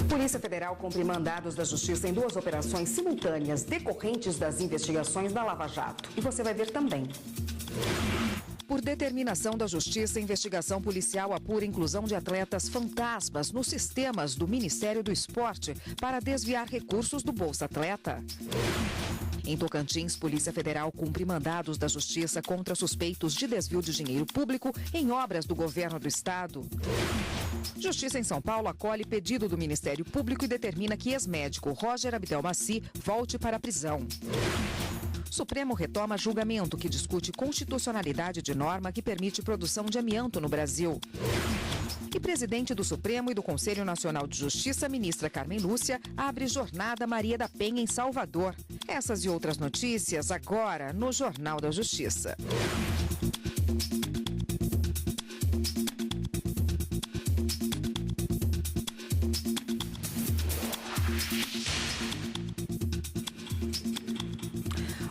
Polícia Federal cumpre mandados da Justiça em 2 operações simultâneas decorrentes das investigações da Lava Jato. E você vai ver também. Por determinação da Justiça, a investigação policial apura a inclusão de atletas fantasmas nos sistemas do Ministério do Esporte para desviar recursos do Bolsa Atleta. Em Tocantins, Polícia Federal cumpre mandados da Justiça contra suspeitos de desvio de dinheiro público em obras do governo do estado. Justiça em São Paulo acolhe pedido do Ministério Público e determina que ex-médico Roger Abdelmaci volte para a prisão. Supremo retoma julgamento que discute constitucionalidade de norma que permite produção de amianto no Brasil. E presidente do Supremo e do Conselho Nacional de Justiça, ministra Carmen Lúcia, abre Jornada Maria da Penha em Salvador. Essas e outras notícias agora no Jornal da Justiça.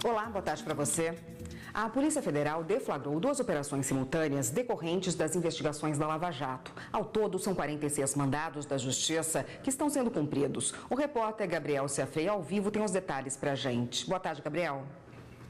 Olá, boa tarde para você. A Polícia Federal deflagrou 2 operações simultâneas decorrentes das investigações da Lava Jato. Ao todo, são 46 mandados da Justiça que estão sendo cumpridos. O repórter Gabriel Ciafei, ao vivo, tem os detalhes para a gente. Boa tarde, Gabriel.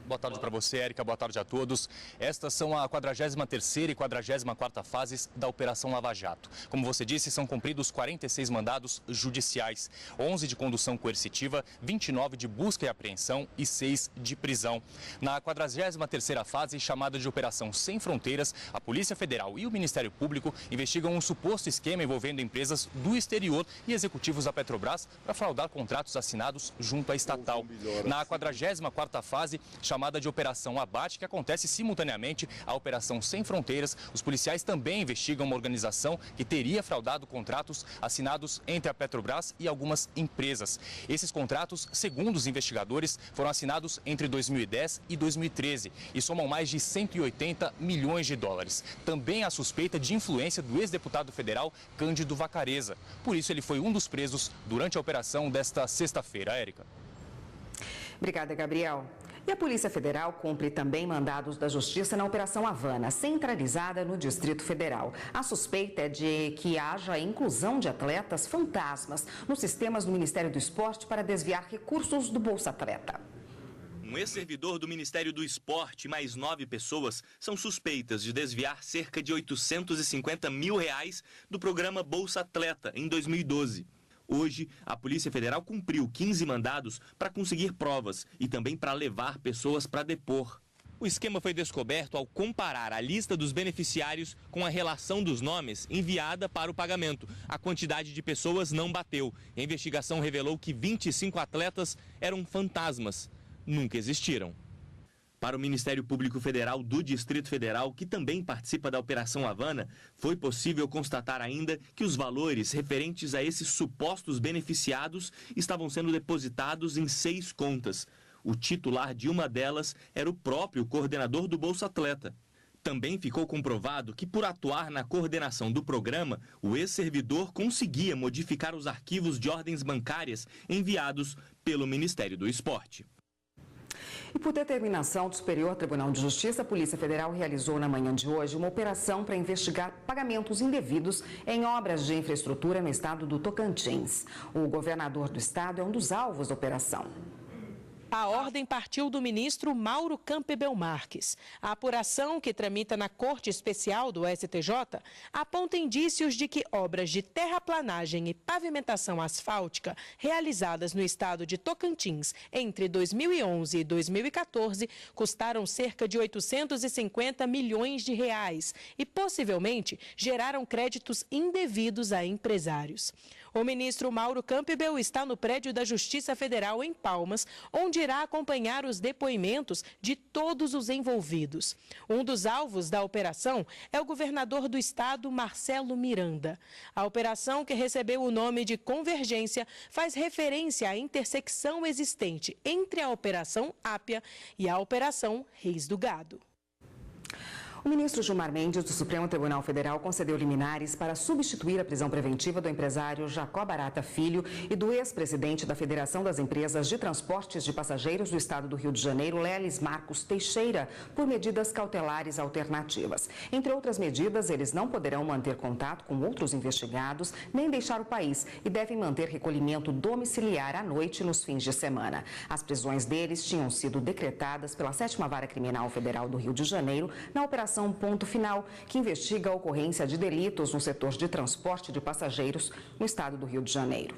Boa tarde para você, Érica. Boa tarde a todos. Estas são a 43ª e 44ª fases da Operação Lava Jato. Como você disse, são cumpridos 46 mandados judiciais, 11 de condução coercitiva, 29 de busca e apreensão e 6 de prisão. Na 43ª fase, chamada de Operação Sem Fronteiras, a Polícia Federal e o Ministério Público investigam um suposto esquema envolvendo empresas do exterior e executivos da Petrobras para fraudar contratos assinados junto à estatal. Na 44ª fase, chamada de Operação Abate, que acontece simultaneamente à Operação Sem Fronteiras, os policiais também investigam uma organização que teria fraudado contratos assinados entre a Petrobras e algumas empresas. Esses contratos, segundo os investigadores, foram assinados entre 2010 e 2013 e somam mais de 180 milhões de dólares. Também há suspeita de influência do ex-deputado federal Cândido Vacareza. Por isso, ele foi um dos presos durante a operação desta sexta-feira. Érica. Obrigada, Gabriel. E a Polícia Federal cumpre também mandados da Justiça na Operação Havana, centralizada no Distrito Federal. A suspeita é de que haja a inclusão de atletas fantasmas nos sistemas do Ministério do Esporte para desviar recursos do Bolsa Atleta. Um ex-servidor do Ministério do Esporte e mais 9 pessoas são suspeitas de desviar cerca de R$850 mil do programa Bolsa Atleta em 2012. Hoje, a Polícia Federal cumpriu 15 mandados para conseguir provas e também para levar pessoas para depor. O esquema foi descoberto ao comparar a lista dos beneficiários com a relação dos nomes enviada para o pagamento. A quantidade de pessoas não bateu. A investigação revelou que 25 atletas eram fantasmas. Nunca existiram. Para o Ministério Público Federal do Distrito Federal, que também participa da Operação Havana, foi possível constatar ainda que os valores referentes a esses supostos beneficiados estavam sendo depositados em 6 contas. O titular de uma delas era o próprio coordenador do Bolsa Atleta. Também ficou comprovado que, por atuar na coordenação do programa, o ex-servidor conseguia modificar os arquivos de ordens bancárias enviados pelo Ministério do Esporte. E por determinação do Superior Tribunal de Justiça, a Polícia Federal realizou na manhã de hoje uma operação para investigar pagamentos indevidos em obras de infraestrutura no estado do Tocantins. O governador do estado é um dos alvos da operação. A ordem partiu do ministro Mauro Campbell Marques. A apuração, que tramita na Corte Especial do STJ, aponta indícios de que obras de terraplanagem e pavimentação asfáltica realizadas no estado de Tocantins entre 2011 e 2014 custaram cerca de R$850 milhões e possivelmente geraram créditos indevidos a empresários. O ministro Mauro Campbell está no prédio da Justiça Federal em Palmas, onde irá acompanhar os depoimentos de todos os envolvidos. Um dos alvos da operação é o governador do estado, Marcelo Miranda. A operação, que recebeu o nome de Convergência, faz referência à intersecção existente entre a Operação Ápia e a Operação Reis do Gado. O ministro Gilmar Mendes, do Supremo Tribunal Federal, concedeu liminares para substituir a prisão preventiva do empresário Jacó Barata Filho e do ex-presidente da Federação das Empresas de Transportes de Passageiros do Estado do Rio de Janeiro, Leles Marcos Teixeira, por medidas cautelares alternativas. Entre outras medidas, eles não poderão manter contato com outros investigados, nem deixar o país e devem manter recolhimento domiciliar à noite nos fins de semana. As prisões deles tinham sido decretadas pela 7ª Vara Criminal Federal do Rio de Janeiro na Operação Ponto Final, que investiga a ocorrência de delitos no setor de transporte de passageiros no estado do Rio de Janeiro.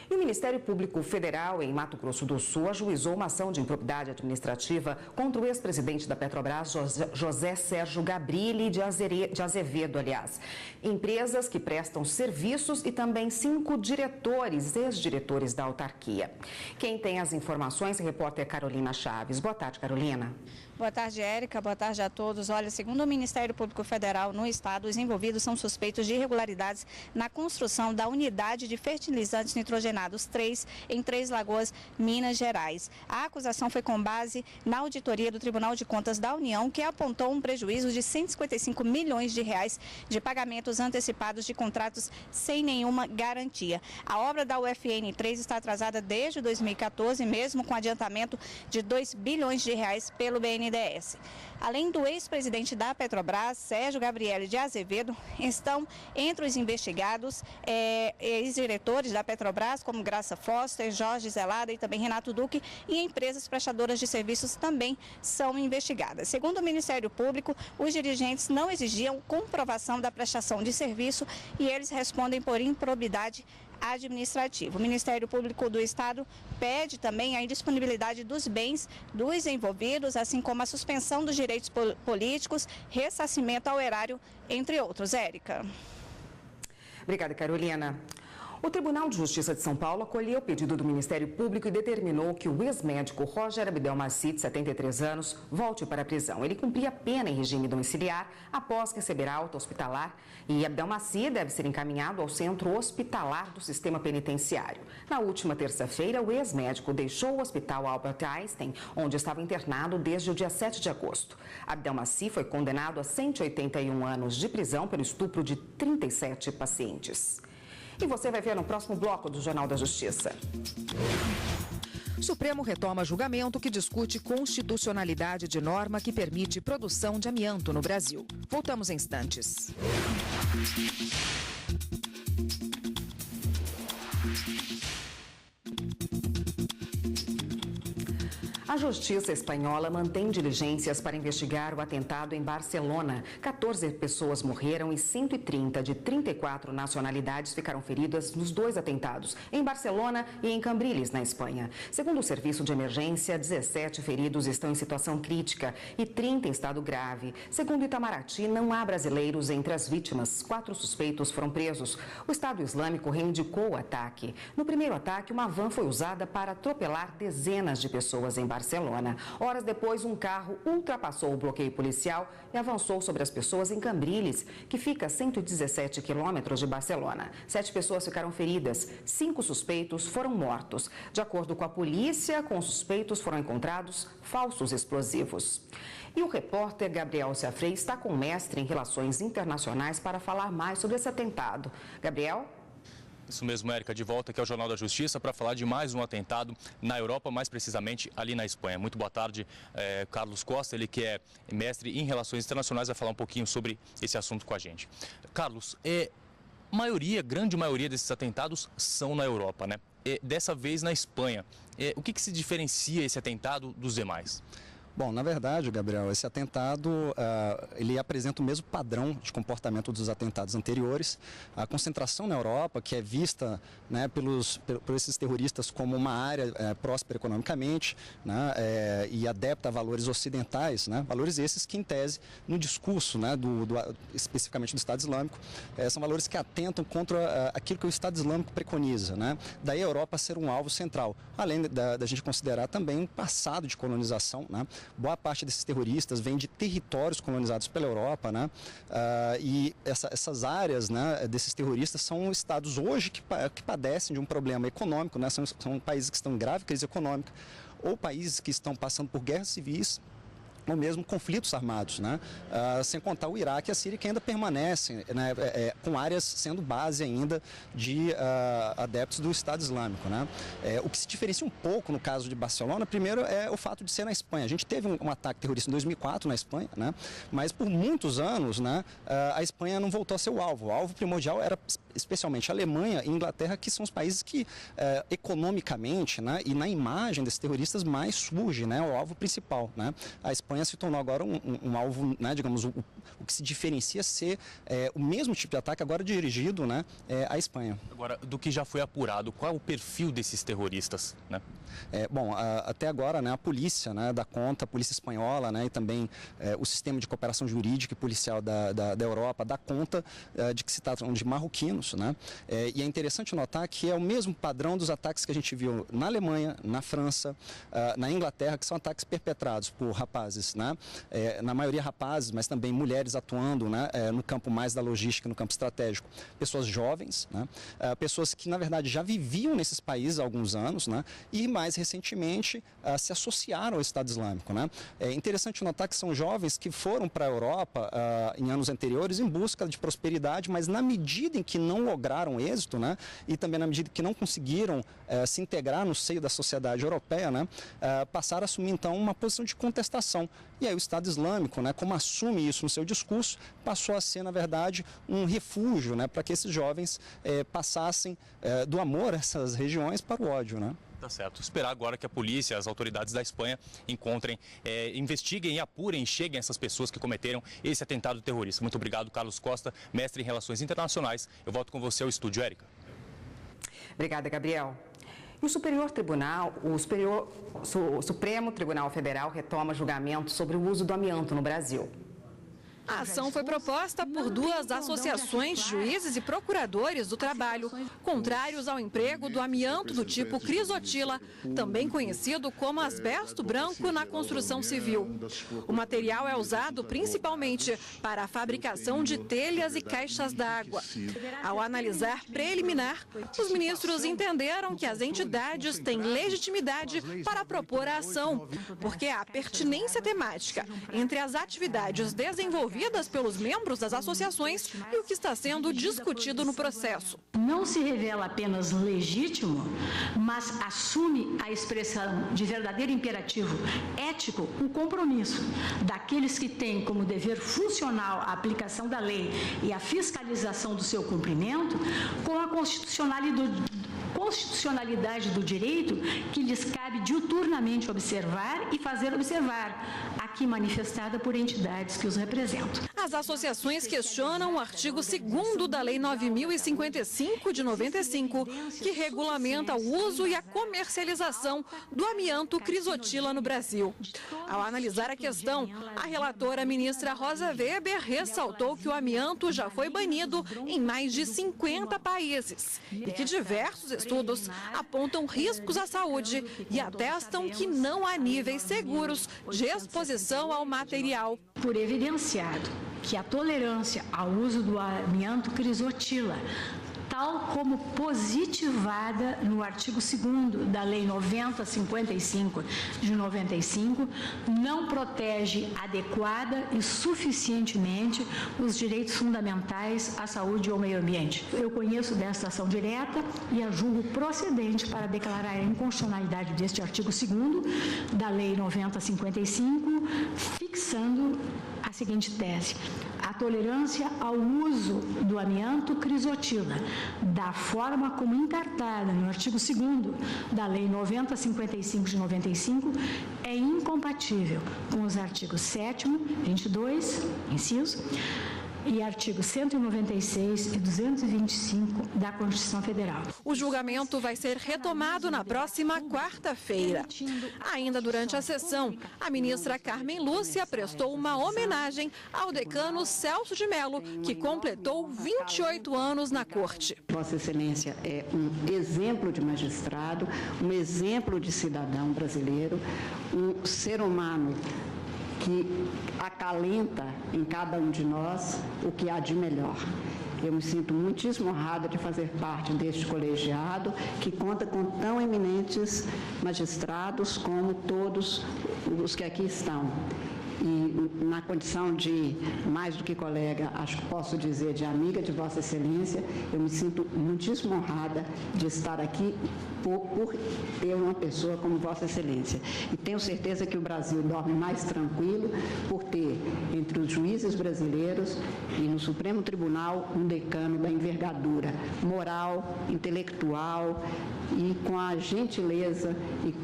E o Ministério Público Federal, em Mato Grosso do Sul, ajuizou uma ação de improbidade administrativa contra o ex-presidente da Petrobras, José Sérgio Gabrilli de Azevedo, empresas que prestam serviços e também 5 diretores, ex-diretores da autarquia. Quem tem as informações é a repórter Carolina Chaves. Boa tarde, Carolina. Boa tarde, Érica. Boa tarde a todos. Olha, segundo o Ministério Público Federal no estado, os envolvidos são suspeitos de irregularidades na construção da unidade de fertilizantes nitrogenados 3 em Três Lagoas, Minas Gerais. A acusação foi com base na auditoria do Tribunal de Contas da União, que apontou um prejuízo de 155 milhões de reais de pagamentos antecipados de contratos sem nenhuma garantia. A obra da UFN3 está atrasada desde 2014, mesmo com adiantamento de 2 bilhões de reais pelo BNDES. Além do ex-presidente da Petrobras, Sérgio Gabrielli de Azevedo, estão entre os investigados ex-diretores da Petrobras, como Graça Foster, Jorge Zelada e também Renato Duque, e empresas prestadoras de serviços também são investigadas. Segundo o Ministério Público, os dirigentes não exigiam comprovação da prestação de serviço e eles respondem por improbidade administrativo. O Ministério Público do Estado pede também a indisponibilidade dos bens dos envolvidos, assim como a suspensão dos direitos políticos, ressarcimento ao erário, entre outros. Érica. Obrigada, Carolina. O Tribunal de Justiça de São Paulo acolheu o pedido do Ministério Público e determinou que o ex-médico Roger Abdelmaci, de 73 anos, volte para a prisão. Ele cumpria pena em regime domiciliar após receber alta hospitalar e Abdelmaci deve ser encaminhado ao centro hospitalar do sistema penitenciário. Na última terça-feira, o ex-médico deixou o hospital Albert Einstein, onde estava internado desde o dia 7 de agosto. Abdelmaci foi condenado a 181 anos de prisão pelo estupro de 37 pacientes. E você vai ver no próximo bloco do Jornal da Justiça. O Supremo retoma julgamento que discute constitucionalidade de norma que permite produção de amianto no Brasil. Voltamos em instantes. A Justiça espanhola mantém diligências para investigar o atentado em Barcelona. 14 pessoas morreram e 130 de 34 nacionalidades ficaram feridas nos 2 atentados, em Barcelona e em Cambrils, na Espanha. Segundo o serviço de emergência, 17 feridos estão em situação crítica e 30 em estado grave. Segundo Itamaraty, não há brasileiros entre as vítimas. 4 suspeitos foram presos. O Estado Islâmico reivindicou o ataque. No primeiro ataque, uma van foi usada para atropelar dezenas de pessoas em Barcelona. Horas depois, um carro ultrapassou o bloqueio policial e avançou sobre as pessoas em Cambrils, que fica a 117 quilômetros de Barcelona. 7 pessoas ficaram feridas, 5 suspeitos foram mortos. De acordo com a polícia, com os suspeitos foram encontrados falsos explosivos. E o repórter Gabriel Ciafrei está com o mestre em Relações Internacionais para falar mais sobre esse atentado. Gabriel? Isso mesmo, Érica, de volta aqui ao Jornal da Justiça para falar de mais um atentado na Europa, mais precisamente ali na Espanha. Muito boa tarde, Carlos Costa, ele que é mestre em Relações Internacionais, vai falar um pouquinho sobre esse assunto com a gente. Carlos, grande maioria desses atentados são na Europa, né? Dessa vez na Espanha. O que se diferencia esse atentado dos demais? Bom, na verdade, Gabriel, esse atentado, ele apresenta o mesmo padrão de comportamento dos atentados anteriores. A concentração na Europa, que é vista, né, por esses terroristas como uma área próspera economicamente, né, e adepta a valores ocidentais, né, valores esses que, em tese, no discurso, né, especificamente do Estado Islâmico, são valores que atentam contra aquilo que o Estado Islâmico preconiza, né? Daí a Europa ser um alvo central, além da gente considerar também um passado de colonização, né? Boa parte desses terroristas vem de territórios colonizados pela Europa, né? E essas áreas, né, desses terroristas são estados hoje que padecem de um problema econômico, né? São países que estão em grave crise econômica ou países que estão passando por guerras civis ou mesmo conflitos armados, né? Sem contar o Iraque e a Síria, que ainda permanecem, né, com áreas sendo base ainda de adeptos do Estado Islâmico, né? O que se diferencia um pouco no caso de Barcelona, primeiro, é o fato de ser na Espanha. A gente teve um ataque terrorista em 2004 na Espanha, né? Mas por muitos anos, né, a Espanha não voltou a ser o alvo. O alvo primordial era especialmente a Alemanha e a Inglaterra, que são os países que economicamente, né, e na imagem desses terroristas mais surge, né, o alvo principal, né? A Espanha se tornou agora um alvo, né, digamos, o que se diferencia ser o mesmo tipo de ataque agora dirigido, né, à Espanha. Agora, do que já foi apurado, qual é o perfil desses terroristas, né? Até agora, né, a polícia, né, dá conta, a polícia espanhola, né, e também o sistema de cooperação jurídica e policial da Europa dá conta de que se tratam de marroquinos, né? E é interessante notar que é o mesmo padrão dos ataques que a gente viu na Alemanha, na França, na Inglaterra, que são ataques perpetrados por rapazes, né? Na maioria rapazes, mas também mulheres atuando, né, no campo mais da logística, no campo estratégico. Pessoas jovens, né? Pessoas que, na verdade, já viviam nesses países há alguns anos, né? E mais recentemente se associaram ao Estado Islâmico, né? É interessante notar que são jovens que foram para a Europa em anos anteriores em busca de prosperidade, mas na medida em que não lograram êxito, né? E também na medida que não conseguiram se integrar no seio da sociedade europeia, né? Passaram a assumir então uma posição de contestação. E aí o Estado Islâmico, né, como assume isso no seu discurso, passou a ser, na verdade, um refúgio, né, para que esses jovens passassem do amor a essas regiões para o ódio, né? Tá certo. Esperar agora que a polícia, as autoridades da Espanha encontrem, investiguem e apurem e cheguem a essas pessoas que cometeram esse atentado terrorista. Muito obrigado, Carlos Costa, mestre em Relações Internacionais. Eu volto com você ao estúdio, Érica. Obrigada, Gabriel. O Supremo Tribunal Federal retoma julgamento sobre o uso do amianto no Brasil. A ação foi proposta por duas associações, juízes e procuradores do trabalho, contrários ao emprego do amianto do tipo crisotila, também conhecido como asbesto branco na construção civil. O material é usado principalmente para a fabricação de telhas e caixas d'água. Ao analisar preliminar, os ministros entenderam que as entidades têm legitimidade para propor a ação, porque há pertinência temática entre as atividades desenvolvidas pelos membros das associações e o que está sendo discutido no processo. Não se revela apenas legítimo, mas assume a expressão de verdadeiro imperativo ético, um compromisso daqueles que têm como dever funcional a aplicação da lei e a fiscalização do seu cumprimento, com a constitucionalidade do direito que lhes cabe diuturnamente observar e fazer observar, aqui manifestada por entidades que os representam. As associações questionam o artigo 2º da Lei 9.055 de 95, que regulamenta o uso e a comercialização do amianto crisotila no Brasil. Ao analisar a questão, a relatora ministra Rosa Weber ressaltou que o amianto já foi banido em mais de 50 países e que diversos estudos apontam riscos à saúde e atestam que não há níveis seguros de exposição ao material. Por evidenciado que a tolerância ao uso do amianto crisotila, tal como positivada no artigo 2º da Lei 9055 de 95, não protege adequada e suficientemente os direitos fundamentais à saúde e ao meio ambiente. Eu conheço desta ação direta e a julgo procedente para declarar a inconstitucionalidade deste artigo 2º da Lei 9055, fixando a seguinte tese: a tolerância ao uso do amianto crisotila, da forma como encartada no artigo 2º da Lei 9055 de 95, é incompatível com os artigos 7º, 22, inciso, e artigos 196 e 225 da Constituição Federal. O julgamento vai ser retomado na próxima quarta-feira. Ainda durante a sessão, a ministra Carmen Lúcia prestou uma homenagem ao decano Celso de Mello, que completou 28 anos na Corte. Vossa Excelência é um exemplo de magistrado, um exemplo de cidadão brasileiro, um ser humano que acalenta em cada um de nós o que há de melhor. Eu me sinto muitíssimo honrada de fazer parte deste colegiado, que conta com tão eminentes magistrados como todos os que aqui estão. e na condição de, mais do que colega, acho que posso dizer de amiga de Vossa Excelência, eu me sinto muitíssimo honrada de estar aqui por ter uma pessoa como Vossa Excelência. E tenho certeza que o Brasil dorme mais tranquilo por ter, entre os juízes brasileiros e no Supremo Tribunal, um decano da envergadura moral, intelectual e com a gentileza e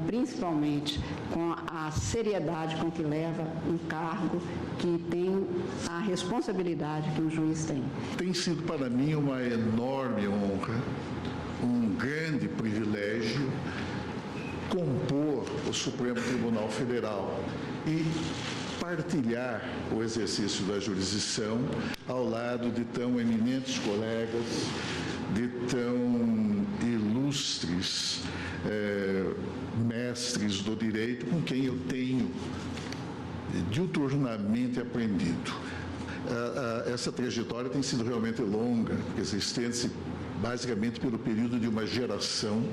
principalmente com a seriedade com que leva um cargo que tem a responsabilidade que um juiz tem. Tem sido para mim uma enorme honra, um grande privilégio compor o Supremo Tribunal Federal e partilhar o exercício da jurisdição ao lado de tão eminentes colegas, de tão ilustres mestres do direito com quem eu tenho diuturnamente aprendido. Essa trajetória tem sido realmente longa, porque se estende-se basicamente pelo período de uma geração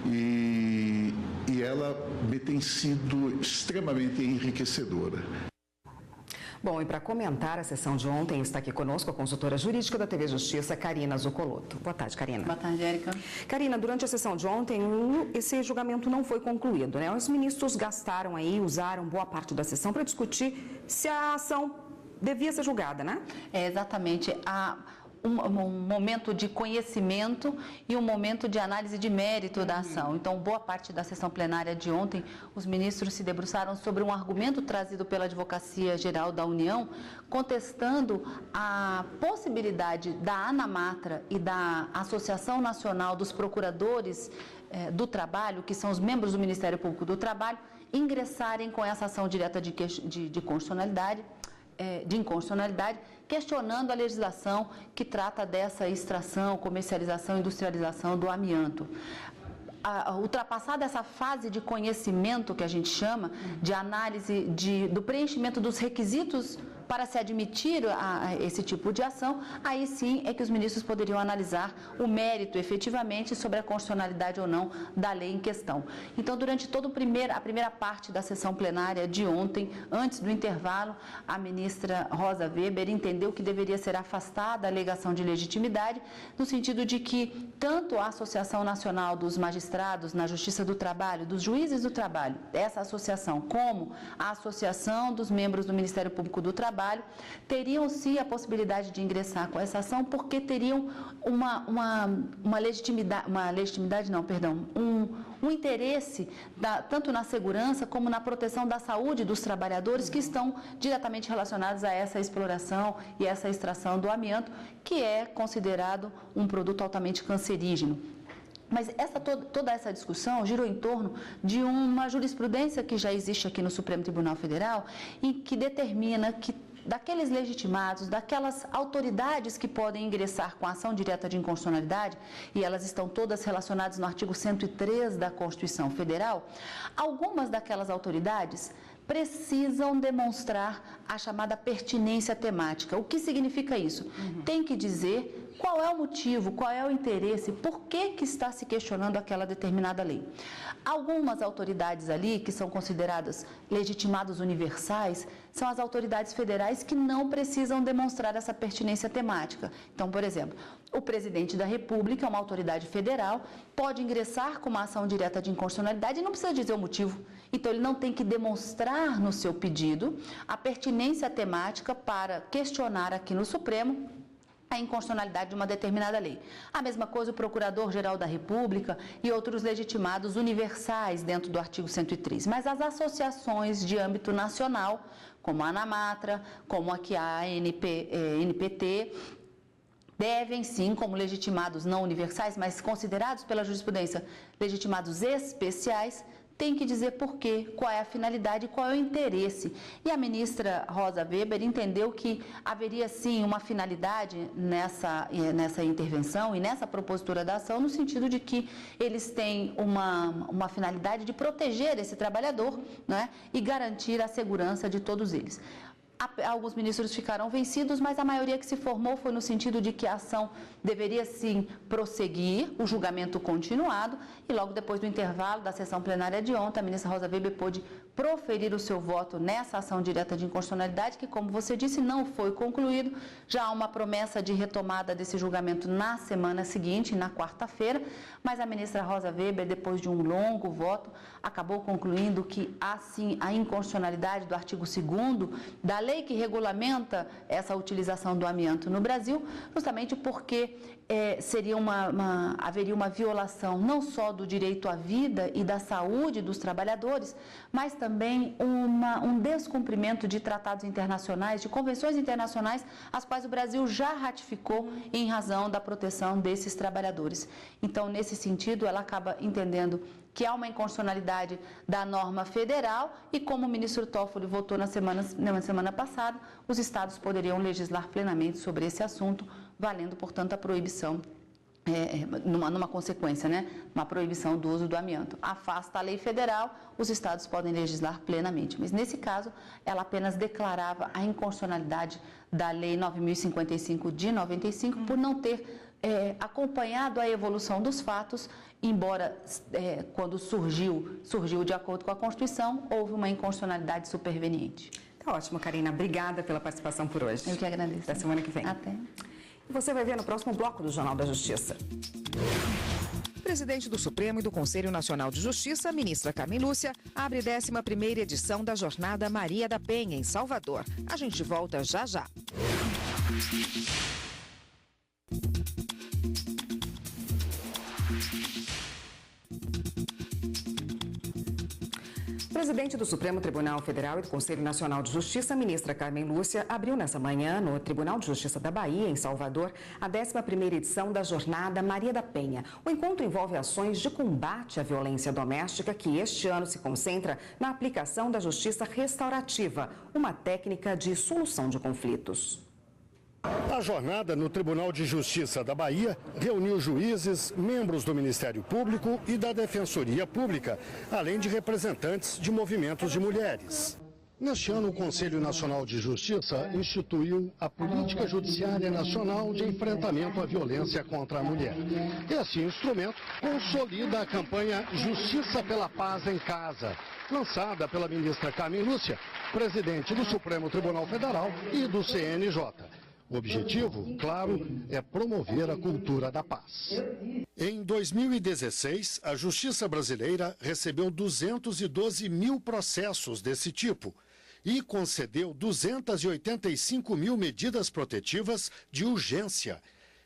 e ela me tem sido extremamente enriquecedora. Bom, e para comentar a sessão de ontem, está aqui conosco a consultora jurídica da TV Justiça, Karina Zuccoloto. Boa tarde, Karina. Boa tarde, Érica. Karina, durante a sessão de ontem, esse julgamento não foi concluído, né? Os ministros usaram boa parte da sessão para discutir se a ação devia ser julgada, né? É, exatamente. Um momento de conhecimento e um momento de análise de mérito da ação. Então, boa parte da sessão plenária de ontem, os ministros se debruçaram sobre um argumento trazido pela Advocacia Geral da União, contestando a possibilidade da ANAMATRA e da Associação Nacional dos Procuradores do Trabalho, que são os membros do Ministério Público do Trabalho, ingressarem com essa ação direta de inconstitucionalidade, questionando a legislação que trata dessa extração, comercialização e industrialização do amianto. Ultrapassada essa fase de conhecimento que a gente chama, de análise do preenchimento dos requisitos para se admitir esse tipo de ação, aí sim é que os ministros poderiam analisar o mérito efetivamente sobre a constitucionalidade ou não da lei em questão. Então, durante toda a primeira parte da sessão plenária de ontem, antes do intervalo, a ministra Rosa Weber entendeu que deveria ser afastada a alegação de legitimidade, no sentido de que tanto a Associação Nacional dos Magistrados na Justiça do Trabalho, dos Juízes do Trabalho, essa associação, como a Associação dos Membros do Ministério Público do Trabalho, teriam sim a possibilidade de ingressar com essa ação, porque teriam um interesse tanto na segurança como na proteção da saúde dos trabalhadores que estão diretamente relacionados a essa exploração e essa extração do amianto, que é considerado um produto altamente cancerígeno. Mas toda essa discussão girou em torno de uma jurisprudência que já existe aqui no Supremo Tribunal Federal e que determina que daqueles legitimados, daquelas autoridades que podem ingressar com ação direta de inconstitucionalidade, e elas estão todas relacionadas no artigo 103 da Constituição Federal, algumas daquelas autoridades precisam demonstrar a chamada pertinência temática. O que significa isso? Tem que dizer qual é o motivo, qual é o interesse, por que está se questionando aquela determinada lei. Algumas autoridades ali, que são consideradas legitimados universais, são as autoridades federais que não precisam demonstrar essa pertinência temática. Então, por exemplo, o presidente da República, uma autoridade federal, pode ingressar com uma ação direta de inconstitucionalidade e não precisa dizer o motivo. Então, ele não tem que demonstrar no seu pedido a pertinência temática para questionar aqui no Supremo a inconstitucionalidade de uma determinada lei. A mesma coisa o Procurador-Geral da República e outros legitimados universais dentro do artigo 103. Mas as associações de âmbito nacional, como a ANAMATRA, como aqui a NPT, devem sim, como legitimados não universais, mas considerados pela jurisprudência legitimados especiais, tem que dizer por quê, qual é a finalidade, qual é o interesse. E a ministra Rosa Weber entendeu que haveria sim uma finalidade nessa intervenção e nessa propositura da ação, no sentido de que eles têm uma finalidade de proteger esse trabalhador, né, e garantir a segurança de todos eles. Alguns ministros ficaram vencidos, mas a maioria que se formou foi no sentido de que a ação deveria sim prosseguir, o julgamento continuado, e logo depois do intervalo da sessão plenária de ontem, a ministra Rosa Weber pôde proferir o seu voto nessa ação direta de inconstitucionalidade, que, como você disse, não foi concluído. Já há uma promessa de retomada desse julgamento na semana seguinte, na quarta-feira, mas a ministra Rosa Weber, depois de um longo voto, acabou concluindo que há sim a inconstitucionalidade do artigo 2º da lei que regulamenta essa utilização do amianto no Brasil, justamente porque haveria uma violação não só do direito à vida e da saúde dos trabalhadores, mas também um descumprimento de tratados internacionais, de convenções internacionais, as quais o Brasil já ratificou em razão da proteção desses trabalhadores. Então, nesse sentido, ela acaba entendendo que há uma inconstitucionalidade da norma federal e, como o ministro Toffoli votou na semana passada, os estados poderiam legislar plenamente sobre esse assunto, valendo, portanto, a proibição, numa consequência, né? Uma proibição do uso do amianto. Afasta a lei federal, os estados podem legislar plenamente. Mas, nesse caso, ela apenas declarava a inconstitucionalidade da Lei 9.055 de 95 por não ter acompanhado a evolução dos fatos, embora quando surgiu de acordo com a Constituição, houve uma inconstitucionalidade superveniente. Tá ótimo, Karina. Obrigada pela participação por hoje. Eu que agradeço. Até semana que vem. Até. E você vai ver no próximo bloco do Jornal da Justiça. Presidente do Supremo e do Conselho Nacional de Justiça, ministra Carmen Lúcia, abre 11ª edição da Jornada Maria da Penha, em Salvador. A gente volta já já. Presidente do Supremo Tribunal Federal e do Conselho Nacional de Justiça, ministra Carmen Lúcia, abriu nessa manhã, no Tribunal de Justiça da Bahia, em Salvador, a 11ª edição da Jornada Maria da Penha. O encontro envolve ações de combate à violência doméstica que este ano se concentra na aplicação da justiça restaurativa, uma técnica de solução de conflitos. A jornada no Tribunal de Justiça da Bahia reuniu juízes, membros do Ministério Público e da Defensoria Pública, além de representantes de movimentos de mulheres. Neste ano, o Conselho Nacional de Justiça instituiu a Política Judiciária Nacional de Enfrentamento à Violência contra a Mulher. Esse instrumento consolida a campanha Justiça pela Paz em Casa, lançada pela ministra Carmen Lúcia, presidente do Supremo Tribunal Federal e do CNJ. O objetivo, claro, é promover a cultura da paz. Em 2016, a Justiça brasileira recebeu 212 mil processos desse tipo e concedeu 285 mil medidas protetivas de urgência.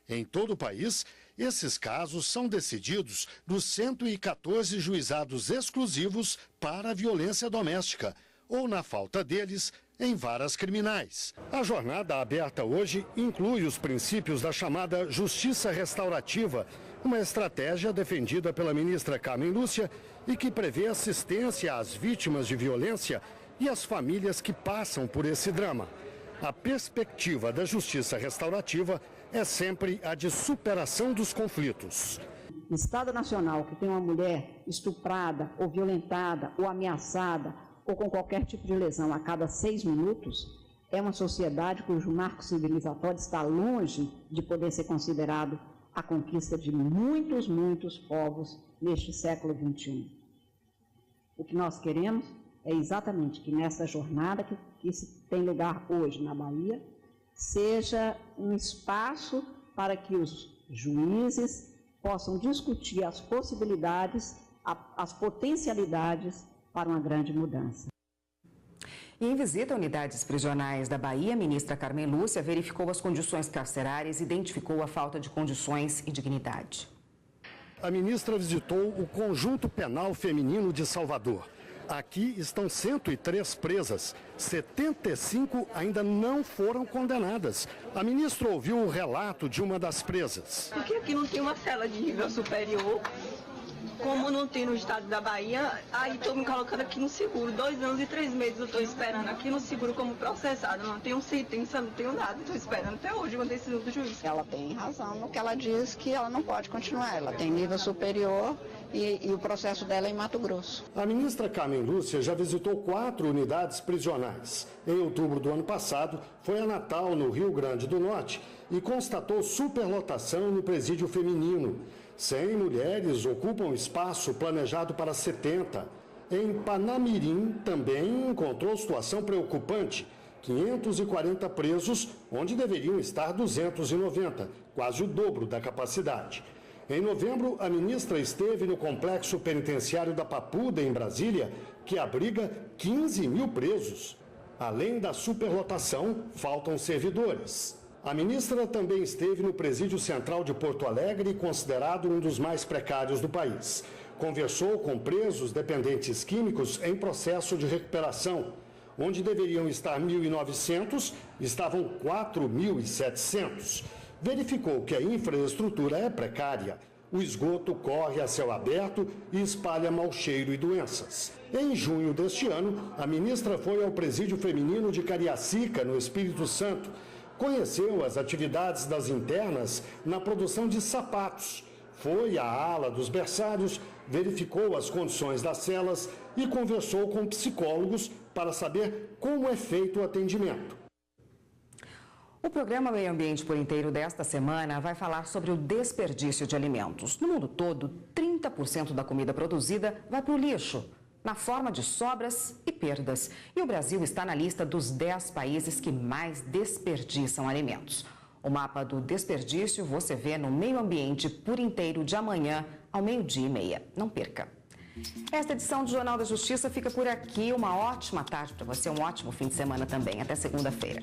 Em todo o país, esses casos são decididos nos 114 juizados exclusivos para a violência doméstica, ou, na falta deles, em varas criminais. A jornada aberta hoje inclui os princípios da chamada justiça restaurativa, uma estratégia defendida pela ministra Carmen Lúcia e que prevê assistência às vítimas de violência e às famílias que passam por esse drama. A perspectiva da justiça restaurativa é sempre a de superação dos conflitos. O Estado Nacional que tem uma mulher estuprada ou violentada ou ameaçada ou com qualquer tipo de lesão a cada 6 minutos, é uma sociedade cujo marco civilizatório está longe de poder ser considerado a conquista de muitos povos neste século XXI. O que nós queremos é exatamente que nessa jornada que tem lugar hoje na Bahia, seja um espaço para que os juízes possam discutir as possibilidades, as potencialidades para uma grande mudança. E em visita a unidades prisionais da Bahia, a ministra Carmen Lúcia verificou as condições carcerárias e identificou a falta de condições e dignidade. A ministra visitou o Conjunto Penal Feminino de Salvador. Aqui estão 103 presas, 75 ainda não foram condenadas. A ministra ouviu o relato de uma das presas. Porque aqui não tem uma cela de nível superior, como não tem no estado da Bahia, aí estou me colocando aqui no seguro. 2 anos e 3 meses eu estou esperando aqui no seguro como processada. Não tenho sentença, não tenho nada. Estou esperando até hoje uma decisão do juiz. Ela tem razão no que ela diz que ela não pode continuar. Ela tem nível superior e o processo dela é em Mato Grosso. A ministra Carmen Lúcia já visitou 4 unidades prisionais. Em outubro do ano passado, foi a Natal, no Rio Grande do Norte, e constatou superlotação no presídio feminino. 100 mulheres ocupam espaço planejado para 70. Em Panamirim também encontrou situação preocupante. 540 presos, onde deveriam estar 290, quase o dobro da capacidade. Em novembro, a ministra esteve no complexo penitenciário da Papuda, em Brasília, que abriga 15 mil presos. Além da superlotação, faltam servidores. A ministra também esteve no Presídio Central de Porto Alegre, considerado um dos mais precários do país. Conversou com presos dependentes químicos em processo de recuperação. Onde deveriam estar 1.900, estavam 4.700. Verificou que a infraestrutura é precária. O esgoto corre a céu aberto e espalha mau cheiro e doenças. Em junho deste ano, a ministra foi ao Presídio Feminino de Cariacica, no Espírito Santo. Conheceu as atividades das internas na produção de sapatos. Foi à ala dos berçários, verificou as condições das celas e conversou com psicólogos para saber como é feito o atendimento. O programa Meio Ambiente por Inteiro desta semana vai falar sobre o desperdício de alimentos. No mundo todo, 30% da comida produzida vai para o lixo, na forma de sobras e perdas. E o Brasil está na lista dos 10 países que mais desperdiçam alimentos. O mapa do desperdício você vê no Meio Ambiente por Inteiro de amanhã, ao 12h30. Não perca! Esta edição do Jornal da Justiça fica por aqui. Uma ótima tarde para você, um ótimo fim de semana também. Até segunda-feira.